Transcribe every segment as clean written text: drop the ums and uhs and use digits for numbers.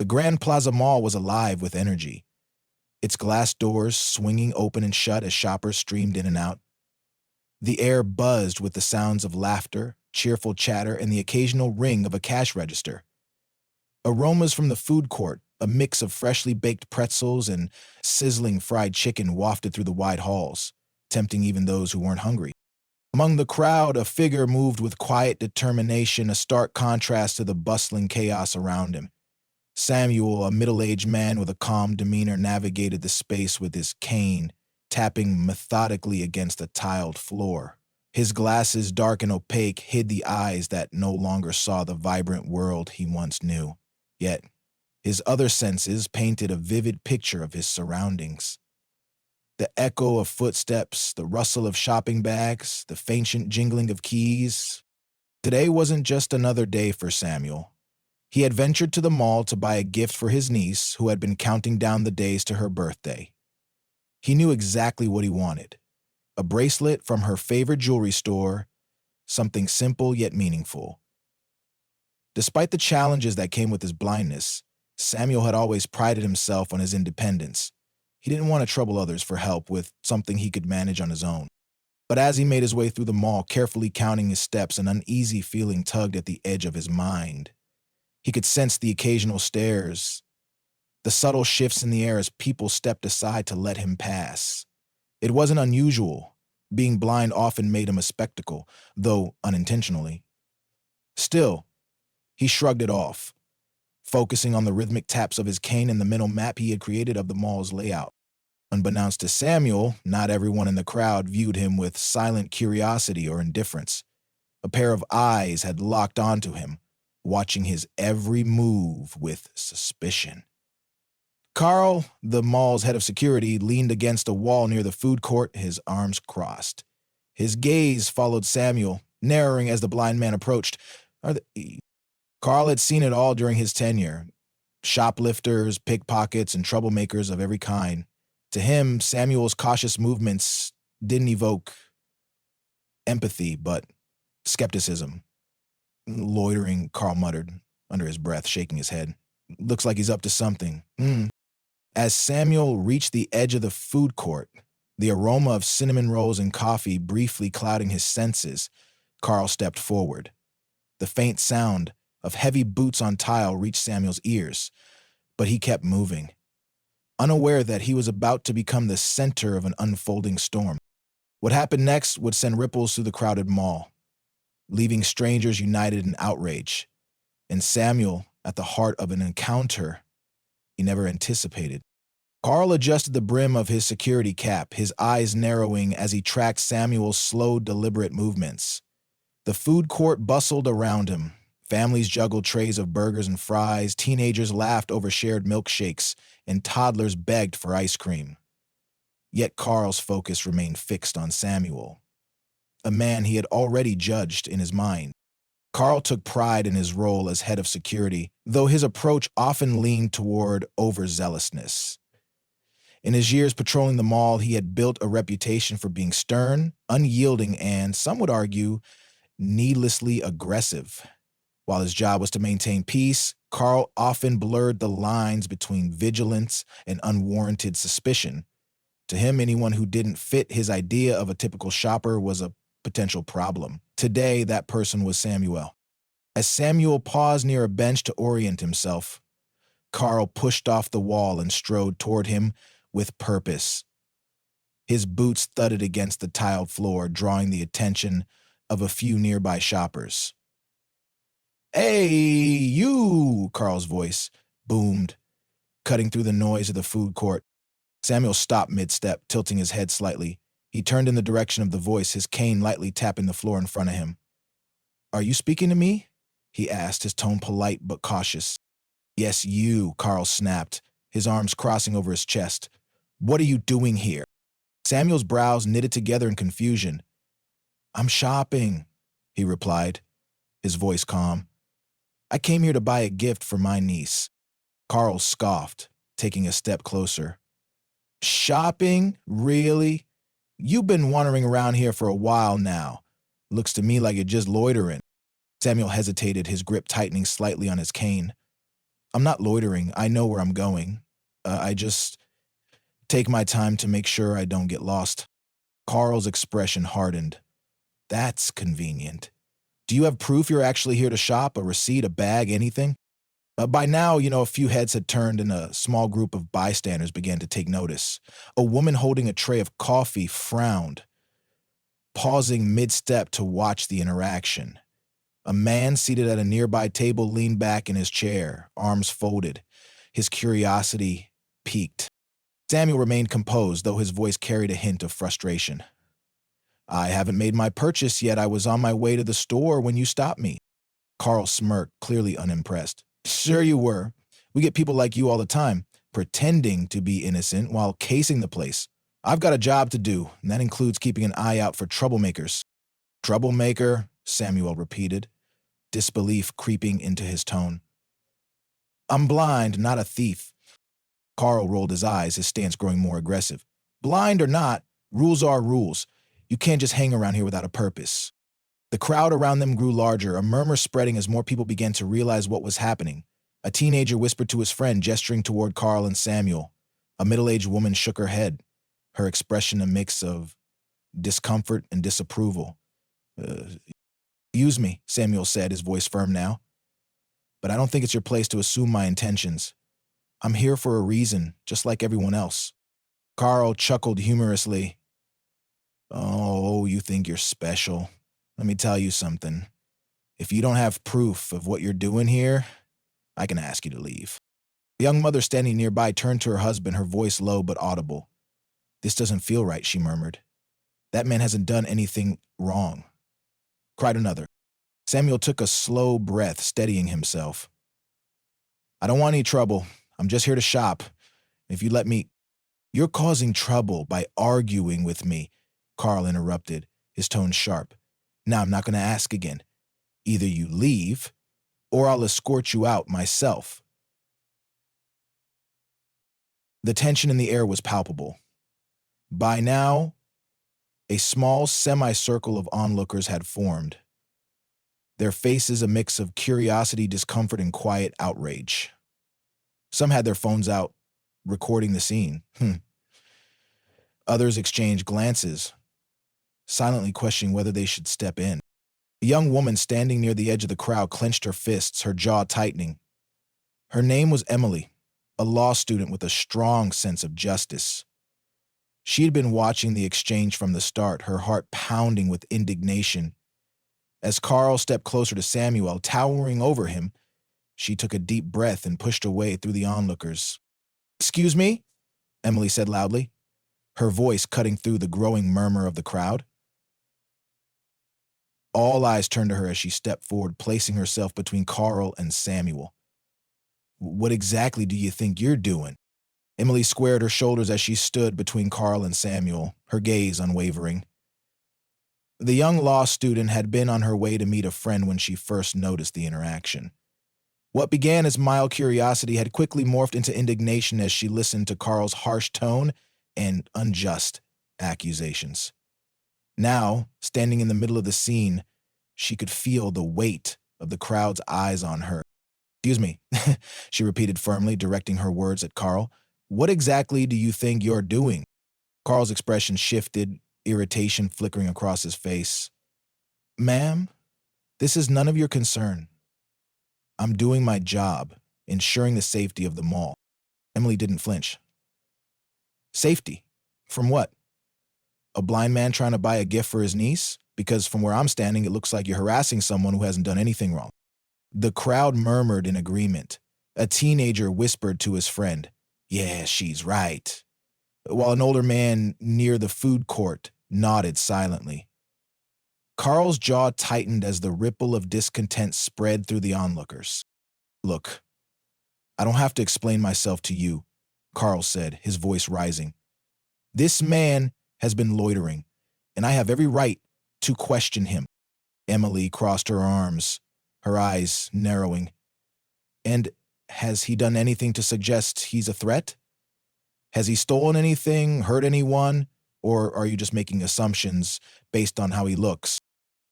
Grand Plaza Mall was alive with energy, its glass doors swinging open and shut as shoppers streamed in and out. The air buzzed with the sounds of laughter, cheerful chatter, and the occasional ring of a cash register. Aromas from the food court, a mix of freshly baked pretzels and sizzling fried chicken, wafted through the wide halls, tempting even those who weren't hungry. Among the crowd, a figure moved with quiet determination, a stark contrast to the bustling chaos around him. Samuel, a middle-aged man with a calm demeanor, navigated the space with his cane, tapping methodically against a tiled floor. His glasses, dark and opaque, hid the eyes that no longer saw the vibrant world he once knew. Yet, his other senses painted a vivid picture of his surroundings. The echo of footsteps, the rustle of shopping bags, the faint jingling of keys. Today wasn't just another day for Samuel. He had ventured to the mall to buy a gift for his niece, who had been counting down the days to her birthday. He knew exactly what he wanted. A bracelet from her favorite jewelry store, something simple yet meaningful. Despite the challenges that came with his blindness, Samuel had always prided himself on his independence. He didn't want to trouble others for help with something he could manage on his own. But as he made his way through the mall, carefully counting his steps, an uneasy feeling tugged at the edge of his mind. He could sense the occasional stares, the subtle shifts in the air as people stepped aside to let him pass. It wasn't unusual. Being blind often made him a spectacle, though unintentionally. Still, he shrugged it off, focusing on the rhythmic taps of his cane and the mental map he had created of the mall's layout. Unbeknownst to Samuel, not everyone in the crowd viewed him with silent curiosity or indifference. A pair of eyes had locked onto him, watching his every move with suspicion. Carl, the mall's head of security, leaned against a wall near the food court, his arms crossed. His gaze followed Samuel, narrowing as the blind man approached. Carl had seen it all during his tenure. Shoplifters, pickpockets, and troublemakers of every kind. To him, Samuel's cautious movements didn't evoke empathy, but skepticism. Loitering, Carl muttered, under his breath, shaking his head. Looks like he's up to something. As Samuel reached the edge of the food court, the aroma of cinnamon rolls and coffee briefly clouding his senses, Carl stepped forward. The faint sound of heavy boots on tile reached Samuel's ears, but he kept moving, unaware that he was about to become the center of an unfolding storm. What happened next would send ripples through the crowded mall, leaving strangers united in outrage, and Samuel at the heart of an encounter he never anticipated. Carl adjusted the brim of his security cap, his eyes narrowing as he tracked Samuel's slow, deliberate movements. The food court bustled around him. Families juggled trays of burgers and fries, teenagers laughed over shared milkshakes, and toddlers begged for ice cream. Yet Carl's focus remained fixed on Samuel, a man he had already judged in his mind. Carl took pride in his role as head of security, though his approach often leaned toward overzealousness. In his years patrolling the mall, he had built a reputation for being stern, unyielding, and, some would argue, needlessly aggressive. While his job was to maintain peace, Carl often blurred the lines between vigilance and unwarranted suspicion. To him, anyone who didn't fit his idea of a typical shopper was a potential problem. Today, that person was Samuel. As Samuel paused near a bench to orient himself, Carl pushed off the wall and strode toward him with purpose. His boots thudded against the tiled floor, drawing the attention of a few nearby shoppers. "Hey, you!" Carl's voice boomed, cutting through the noise of the food court. Samuel stopped mid-step, tilting his head slightly. He turned in the direction of the voice, his cane lightly tapping the floor in front of him. "Are you speaking to me?" he asked, his tone polite but cautious. "Yes, you," Carl snapped, his arms crossing over his chest. "What are you doing here?" Samuel's brows knitted together in confusion. "I'm shopping," he replied, his voice calm. "I came here to buy a gift for my niece." Carl scoffed, taking a step closer. "Shopping? Really? You've been wandering around here for a while now. Looks to me like you're just loitering." Samuel hesitated, his grip tightening slightly on his cane. I'm not loitering. I know where I'm going. I just take my time to make sure I don't get lost. Carl's expression hardened. That's convenient. Do you have proof you're actually here to shop? A receipt, a bag, anything? By now, a few heads had turned and a small group of bystanders began to take notice. A woman holding a tray of coffee frowned, pausing mid-step to watch the interaction. A man seated at a nearby table leaned back in his chair, arms folded. His curiosity piqued. Samuel remained composed, though his voice carried a hint of frustration. I haven't made my purchase yet. I was on my way to the store when you stopped me. Carl smirked, clearly unimpressed. Sure you were. We get people like you all the time, pretending to be innocent while casing the place. I've got a job to do, and that includes keeping an eye out for troublemakers. Troublemaker, Samuel repeated, disbelief creeping into his tone. I'm blind, not a thief. Carl rolled his eyes, his stance growing more aggressive. Blind or not, rules are rules. You can't just hang around here without a purpose. The crowd around them grew larger, a murmur spreading as more people began to realize what was happening. A teenager whispered to his friend, gesturing toward Carl and Samuel. A middle-aged woman shook her head, her expression a mix of discomfort and disapproval. Excuse me, Samuel said, his voice firm now. But I don't think it's your place to assume my intentions. I'm here for a reason, just like everyone else. Carl chuckled humorously. Oh, you think you're special. Let me tell you something. If you don't have proof of what you're doing here, I can ask you to leave. The young mother standing nearby turned to her husband, her voice low but audible. This doesn't feel right, she murmured. That man hasn't done anything wrong. Cried another. Samuel took a slow breath, steadying himself. I don't want any trouble. I'm just here to shop. If you let me... You're causing trouble by arguing with me, Carl interrupted, his tone sharp. Now I'm not going to ask again. Either you leave, or I'll escort you out myself. The tension in the air was palpable. By now, a small semicircle of onlookers had formed, their faces a mix of curiosity, discomfort, and quiet outrage. Some had their phones out, recording the scene. Others exchanged glances, silently questioning whether they should step in. A young woman standing near the edge of the crowd clenched her fists, her jaw tightening. Her name was Emily, a law student with a strong sense of justice. She had been watching the exchange from the start, her heart pounding with indignation. As Carl stepped closer to Samuel, towering over him, she took a deep breath and pushed away through the onlookers. Excuse me? Emily said loudly, her voice cutting through the growing murmur of the crowd. All eyes turned to her as she stepped forward, placing herself between Carl and Samuel. What exactly do you think you're doing? Emily squared her shoulders as she stood between Carl and Samuel, her gaze unwavering. The young law student had been on her way to meet a friend when she first noticed the interaction. What began as mild curiosity had quickly morphed into indignation as she listened to Carl's harsh tone and unjust accusations. Now, standing in the middle of the scene, she could feel the weight of the crowd's eyes on her. Excuse me, she repeated firmly, directing her words at Carl. What exactly do you think you're doing? Carl's expression shifted, irritation flickering across his face. Ma'am, this is none of your concern. I'm doing my job, ensuring the safety of the mall. Emily didn't flinch. Safety? From what? A blind man trying to buy a gift for his niece? Because from where I'm standing, it looks like you're harassing someone who hasn't done anything wrong. The crowd murmured in agreement. A teenager whispered to his friend, Yeah, she's right. While an older man near the food court nodded silently. Carl's jaw tightened as the ripple of discontent spread through the onlookers. Look, I don't have to explain myself to you, Carl said, his voice rising. This man has been loitering, and I have every right to question him. Emily crossed her arms, her eyes narrowing. And has he done anything to suggest he's a threat? Has he stolen anything, hurt anyone, or are you just making assumptions based on how he looks?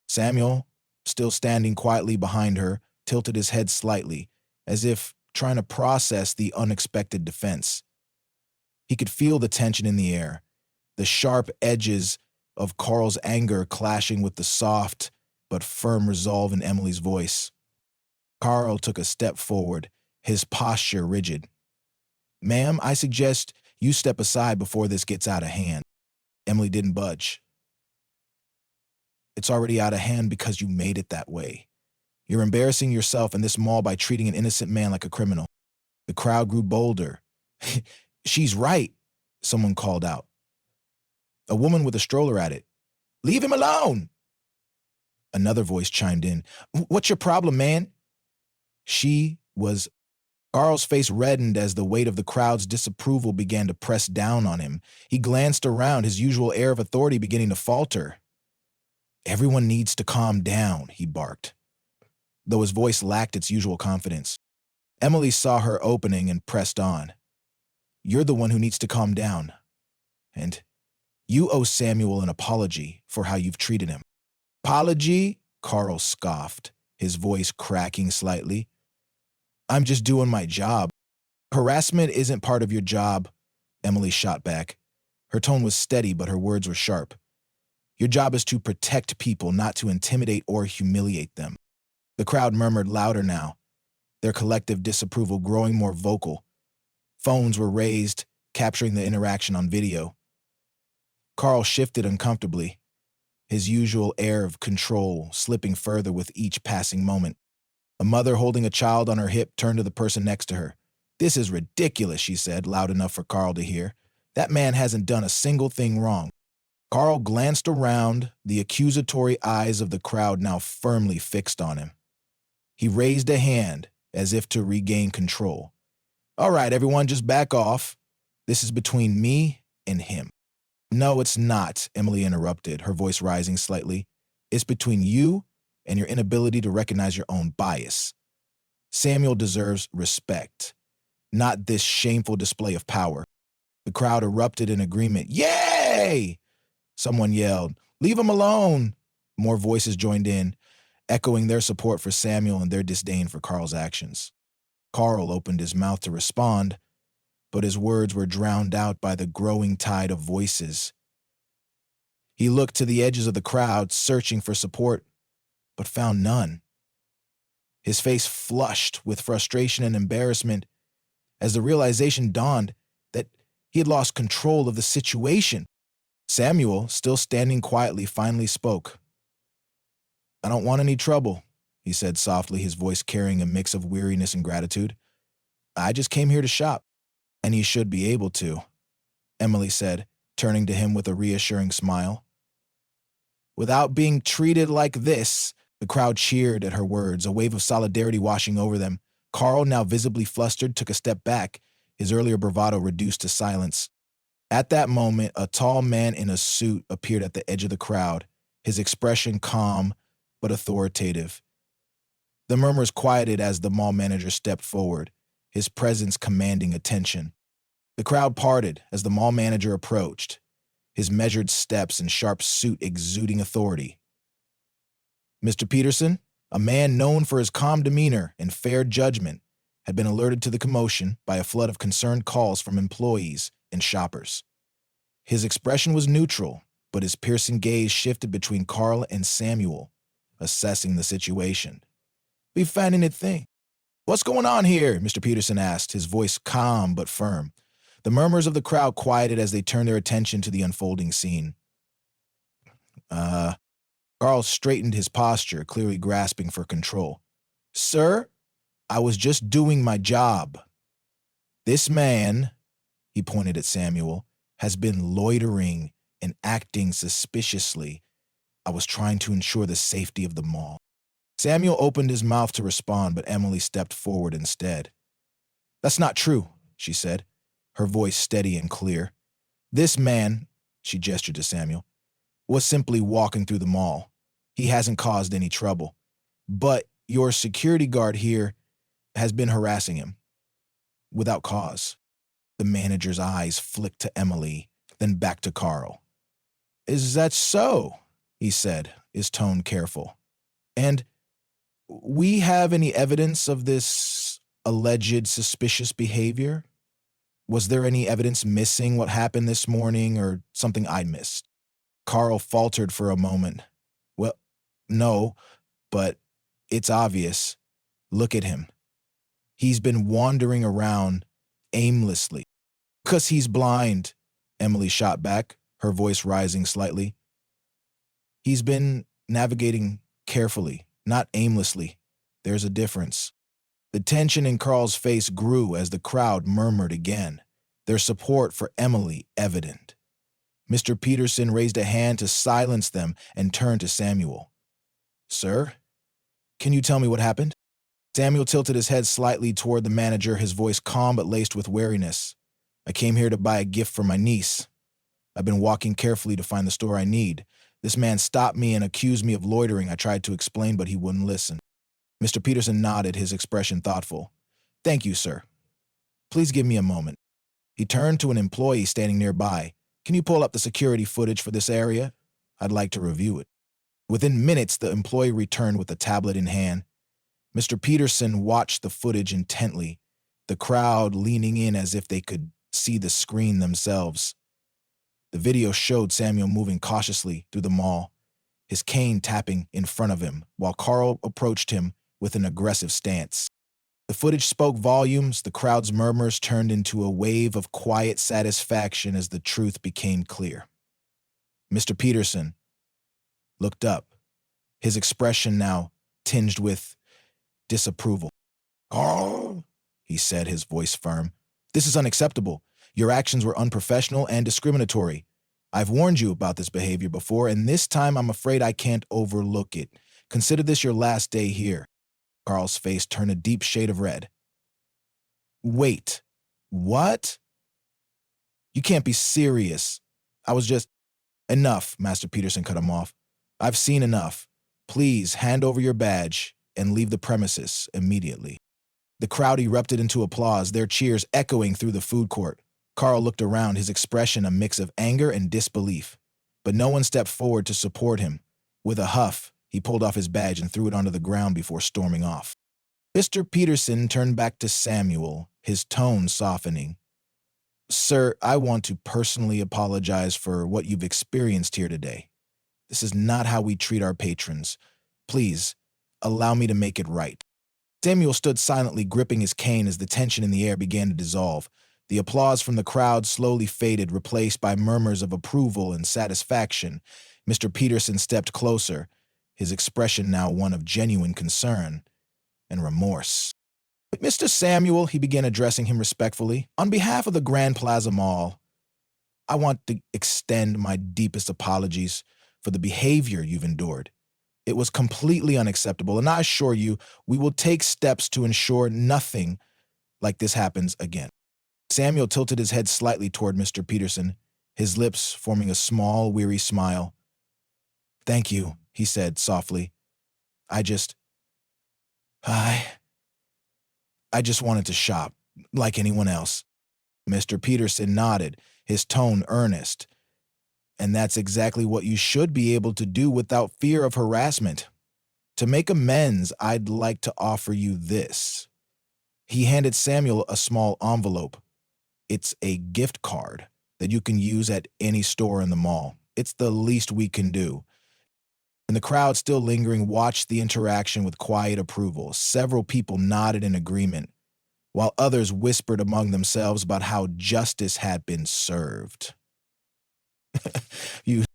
Samuel, still standing quietly behind her, tilted his head slightly, as if trying to process the unexpected defense. He could feel the tension in the air, the sharp edges of Carl's anger clashing with the soft but firm resolve in Emily's voice. Carl took a step forward, his posture rigid. "Ma'am, I suggest you step aside before this gets out of hand." Emily didn't budge. "It's already out of hand because you made it that way. You're embarrassing yourself in this mall by treating an innocent man like a criminal." The crowd grew bolder. "She's right," someone called out. A woman with a stroller at it. "Leave him alone!" Another voice chimed in. "What's your problem, man?" She was. Carl's face reddened as the weight of the crowd's disapproval began to press down on him. He glanced around, his usual air of authority beginning to falter. "Everyone needs to calm down," he barked, though his voice lacked its usual confidence. Emily saw her opening and pressed on. "You're the one who needs to calm down. And you owe Samuel an apology for how you've treated him." "Apology?" Carl scoffed, his voice cracking slightly. "I'm just doing my job." "Harassment isn't part of your job," Emily shot back. Her tone was steady, but her words were sharp. "Your job is to protect people, not to intimidate or humiliate them." The crowd murmured louder now, their collective disapproval growing more vocal. Phones were raised, capturing the interaction on video. Carl shifted uncomfortably, his usual air of control slipping further with each passing moment. A mother holding a child on her hip turned to the person next to her. "This is ridiculous," she said, loud enough for Carl to hear. "That man hasn't done a single thing wrong." Carl glanced around, the accusatory eyes of the crowd now firmly fixed on him. He raised a hand, as if to regain control. "All right, everyone, just back off. This is between me and him." "No, it's not," Emily interrupted, her voice rising slightly. "It's between you and your inability to recognize your own bias. Samuel deserves respect, not this shameful display of power." The crowd erupted in agreement. "Yay!" Someone yelled, "Leave him alone!" More voices joined in, echoing their support for Samuel and their disdain for Carl's actions. Carl opened his mouth to respond, but his words were drowned out by the growing tide of voices. He looked to the edges of the crowd, searching for support, but found none. His face flushed with frustration and embarrassment as the realization dawned that he had lost control of the situation. Samuel, still standing quietly, finally spoke. "I don't want any trouble," he said softly, his voice carrying a mix of weariness and gratitude. "I just came here to shop." "And you should be able to," Emily said, turning to him with a reassuring smile. "Without being treated like this," the crowd cheered at her words, a wave of solidarity washing over them. Carl, now visibly flustered, took a step back, his earlier bravado reduced to silence. At that moment, a tall man in a suit appeared at the edge of the crowd, his expression calm but authoritative. The murmurs quieted as the mall manager stepped forward, his presence commanding attention. The crowd parted as the mall manager approached, his measured steps and sharp suit exuding authority. Mr. Peterson, a man known for his calm demeanor and fair judgment, had been alerted to the commotion by a flood of concerned calls from employees and shoppers. His expression was neutral, but his piercing gaze shifted between Carl and Samuel, assessing the situation. "We found anything?" "What's going on here?" Mr. Peterson asked, his voice calm but firm. The murmurs of the crowd quieted as they turned their attention to the unfolding scene. Carl straightened his posture, clearly grasping for control. "Sir, I was just doing my job. This man," he pointed at Samuel, "has been loitering and acting suspiciously. I was trying to ensure the safety of the mall." Samuel opened his mouth to respond, but Emily stepped forward instead. "That's not true," she said, her voice steady and clear. "This man," she gestured to Samuel, "was simply walking through the mall. He hasn't caused any trouble. But your security guard here has been harassing him. Without cause." The manager's eyes flicked to Emily, then back to Carl. "Is that so?" he said, his tone careful. "And we have any evidence of this alleged suspicious behavior? Was there any evidence missing what happened this morning or something I missed? Carl faltered for a moment. Well, no, but it's obvious. Look at him. He's been wandering around aimlessly. 'Cause he's blind, Emily shot back, her voice rising slightly. He's been navigating carefully, not aimlessly. There's a difference. The tension in Carl's face grew as the crowd murmured again, their support for Emily evident. Mr. Peterson raised a hand to silence them and turned to Samuel. Sir, can you tell me what happened? Samuel tilted his head slightly toward the manager, his voice calm but laced with wariness. I came here to buy a gift for my niece. I've been walking carefully to find the store I need. This man stopped me and accused me of loitering. I tried to explain, but he wouldn't listen. Mr. Peterson nodded, his expression thoughtful. Thank you, sir. Please give me a moment. He turned to an employee standing nearby. Can you pull up the security footage for this area? I'd like to review it. Within minutes, the employee returned with a tablet in hand. Mr. Peterson watched the footage intently, the crowd leaning in as if they could see the screen themselves. The video showed Samuel moving cautiously through the mall, his cane tapping in front of him, while Carl approached him with an aggressive stance. The footage spoke volumes. The crowd's murmurs turned into a wave of quiet satisfaction as the truth became clear. Mr. Peterson looked up, his expression now tinged with disapproval. Carl, he said, his voice firm. This is unacceptable. Your actions were unprofessional and discriminatory. I've warned you about this behavior before, and this time I'm afraid I can't overlook it. Consider this your last day here. Carl's face turned a deep shade of red. Wait, what? You can't be serious. I was just... Enough, Master Peterson cut him off. I've seen enough. Please hand over your badge and leave the premises immediately. The crowd erupted into applause, their cheers echoing through the food court. Carl looked around, his expression a mix of anger and disbelief. But no one stepped forward to support him. With a huff, he pulled off his badge and threw it onto the ground before storming off. Mr. Peterson turned back to Samuel, his tone softening. Sir, I want to personally apologize for what you've experienced here today. This is not how we treat our patrons. Please, allow me to make it right. Samuel stood silently, gripping his cane as the tension in the air began to dissolve. The applause from the crowd slowly faded, replaced by murmurs of approval and satisfaction. Mr. Peterson stepped closer, his expression now one of genuine concern and remorse. Mr. Samuel, he began addressing him respectfully, on behalf of the Grand Plaza Mall, I want to extend my deepest apologies for the behavior you've endured. It was completely unacceptable, and I assure you we will take steps to ensure nothing like this happens again. Samuel tilted his head slightly toward Mr. Peterson, his lips forming a small, weary smile. Thank you, he said softly. I just wanted to shop, like anyone else. Mr. Peterson nodded, his tone earnest. And that's exactly what you should be able to do without fear of harassment. To make amends, I'd like to offer you this. He handed Samuel a small envelope. It's a gift card that you can use at any store in the mall. It's the least we can do. And the crowd, still lingering, watched the interaction with quiet approval. Several people nodded in agreement, while others whispered among themselves about how justice had been served. You,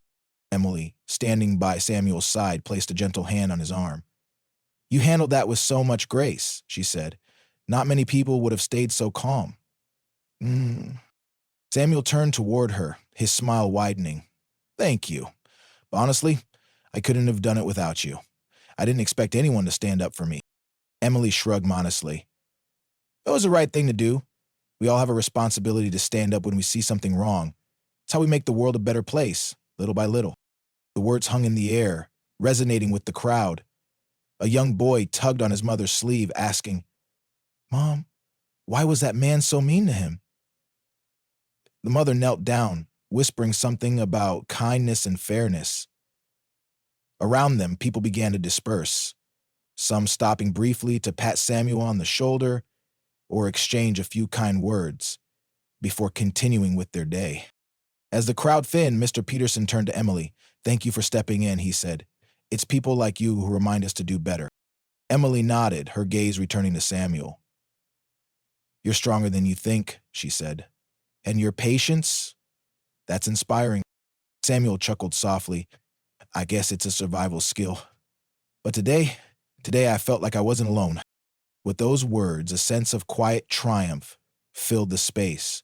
Emily, standing by Samuel's side, placed a gentle hand on his arm. You handled that with so much grace, she said. Not many people would have stayed so calm. Samuel turned toward her, his smile widening. Thank you. But honestly, I couldn't have done it without you. I didn't expect anyone to stand up for me. Emily shrugged modestly. It was the right thing to do. We all have a responsibility to stand up when we see something wrong. It's how we make the world a better place, little by little. The words hung in the air, resonating with the crowd. A young boy tugged on his mother's sleeve, asking, Mom, why was that man so mean to him? The mother knelt down, whispering something about kindness and fairness. Around them, people began to disperse, some stopping briefly to pat Samuel on the shoulder, or exchange a few kind words before continuing with their day. As the crowd thinned, Mr. Peterson turned to Emily. "Thank you for stepping in," he said. "It's people like you who remind us to do better." Emily nodded, her gaze returning to Samuel. "You're stronger than you think," she said. "And your patience? That's inspiring." Samuel chuckled softly. "I guess it's a survival skill. But today I felt like I wasn't alone." With those words, a sense of quiet triumph filled the space.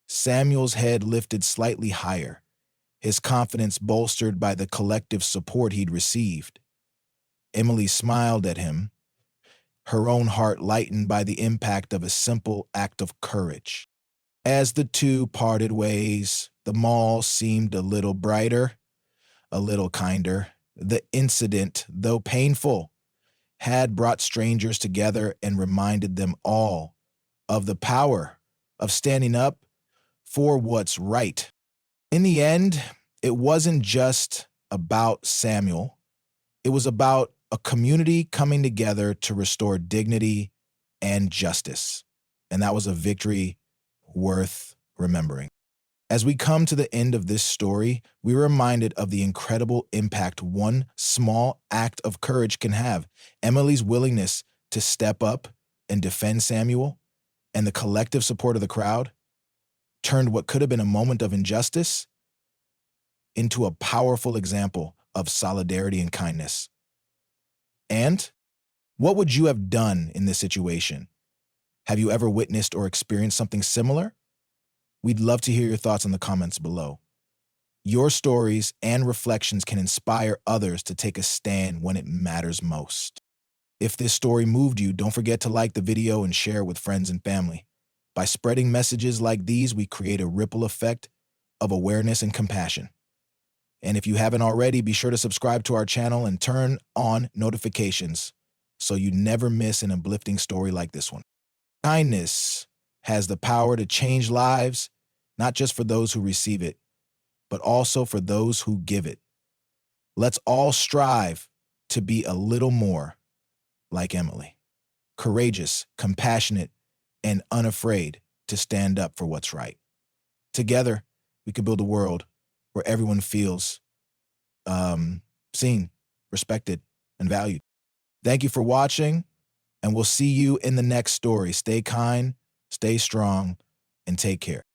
Samuel's head lifted slightly higher, his confidence bolstered by the collective support he'd received. Emily smiled at him, her own heart lightened by the impact of a simple act of courage. As the two parted ways, the mall seemed a little brighter, a little kinder. The incident, though painful, had brought strangers together and reminded them all of the power of standing up for what's right. In the end, it wasn't just about Samuel. It was about a community coming together to restore dignity and justice. And that was a victory worth remembering. As we come to the end of this story, we're reminded of the incredible impact one small act of courage can have. Emily's willingness to step up and defend Samuel, and the collective support of the crowd, turned what could have been a moment of injustice into a powerful example of solidarity and kindness. And what would you have done in this situation? Have you ever witnessed or experienced something similar? We'd love to hear your thoughts in the comments below. Your stories and reflections can inspire others to take a stand when it matters most. If this story moved you, don't forget to like the video and share it with friends and family. By spreading messages like these, we create a ripple effect of awareness and compassion. And if you haven't already, be sure to subscribe to our channel and turn on notifications so you never miss an uplifting story like this one. Kindness has the power to change lives, not just for those who receive it, but also for those who give it. Let's all strive to be a little more like Emily, courageous, compassionate, and unafraid to stand up for what's right. Together, we can build a world where everyone feels seen, respected, and valued. Thank you for watching, and we'll see you in the next story. Stay kind, stay strong, and take care.